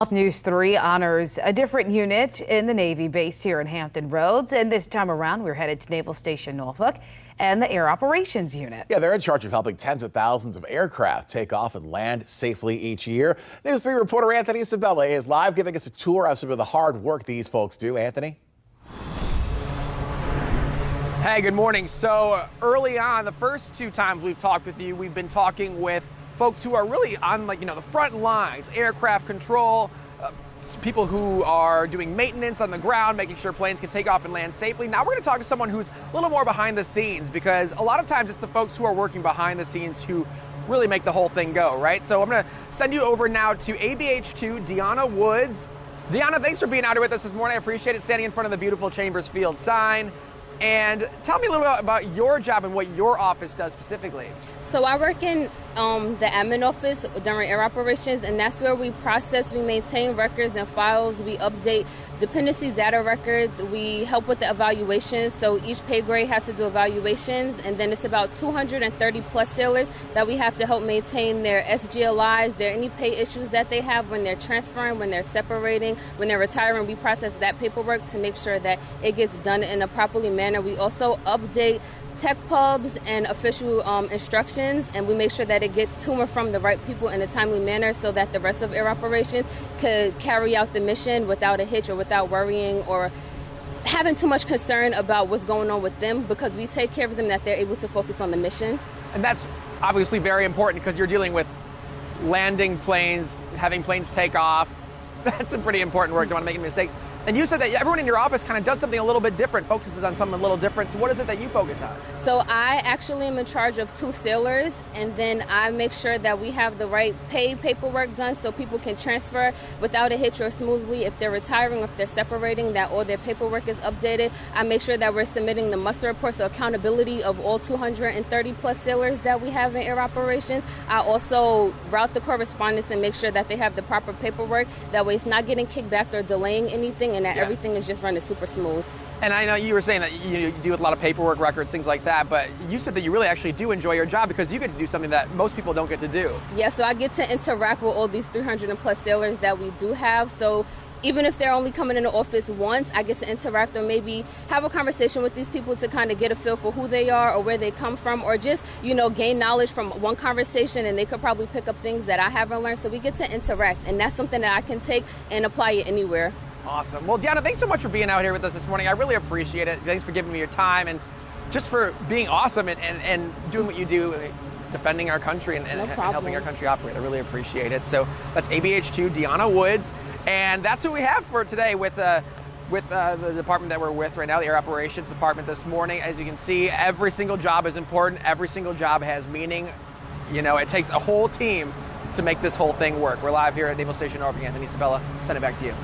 Top News 3 honors a different unit in the Navy based here in Hampton Roads, and this time around we're headed to Naval Station Norfolk and the Air Operations Unit. Yeah, they're in charge of helping tens of thousands of aircraft take off and land safely each year. News 3 reporter Anthony Isabella is live giving us a tour of some of the hard work these folks do. Anthony? Hey, good morning. So early on, the first two times we've talked with you, we've been talking with folks who are really on the front lines, aircraft control, people who are doing maintenance on the ground, making sure planes can take off and land safely. Now we're going to talk to someone who's a little more behind the scenes, because a lot of times it's the folks who are working behind the scenes who really make the whole thing go, right? So I'm going to send you over now to ABH2, Deanna Woods. Deanna, thanks for being out here with us this morning. I appreciate it, standing in front of the beautiful Chambers Field sign. And tell me a little bit about your job and what your office does specifically. So I work in the admin office during air operations, and that's where we process, we maintain records and files, we update dependency data records, we help with the evaluations. So each pay grade has to do evaluations, and then it's about 230 plus sailors that we have to help maintain their SGLIs, their any pay issues that they have when they're transferring, when they're separating, when they're retiring. We process that paperwork to make sure that it gets done in a properly manner. We also update tech pubs and official instructions, and we make sure that it gets to and from the right people in a timely manner so that the rest of air operations could carry out the mission without a hitch or without worrying or having too much concern about what's going on with them, because we take care of them, that they're able to focus on the mission. And that's obviously very important, because you're dealing with landing planes, having planes take off. That's some pretty important work. You don't want to make any mistakes. And you said that everyone in your office kind of does something a little bit different, focuses on something a little different. So what is it that you focus on? So I actually am in charge of 2 sailors, and then I make sure that we have the right pay paperwork done so people can transfer without a hitch or smoothly. If they're retiring or if they're separating, that all their paperwork is updated. I make sure that we're submitting the muster report, so accountability of all 230 plus sailors that we have in air operations. I also route the correspondence and make sure that they have the proper paperwork. That way it's not getting kicked back or delaying anything, and that everything is just running super smooth. And I know you were saying that you do a lot of paperwork records, things like that, but you said that you really actually do enjoy your job, because you get to do something that most people don't get to do. Yeah, so I get to interact with all these 300 and plus sailors that we do have. So even if they're only coming in the office once, I get to interact or maybe have a conversation with these people to kind of get a feel for who they are or where they come from, or just, gain knowledge from one conversation, and they could probably pick up things that I haven't learned. So we get to interact, and that's something that I can take and apply it anywhere. Awesome. Well, Deanna, thanks so much for being out here with us this morning. I really appreciate it. Thanks for giving me your time, and just for being awesome and doing what you do, defending our country and helping our country operate. I really appreciate it. So that's ABH2, Deanna Woods, and that's who we have for today with the department that we're with right now, the Air Operations Department this morning. As you can see, every single job is important. Every single job has meaning. It takes a whole team to make this whole thing work. We're live here at Naval Station Norfolk. Anthony Isabella, send it back to you.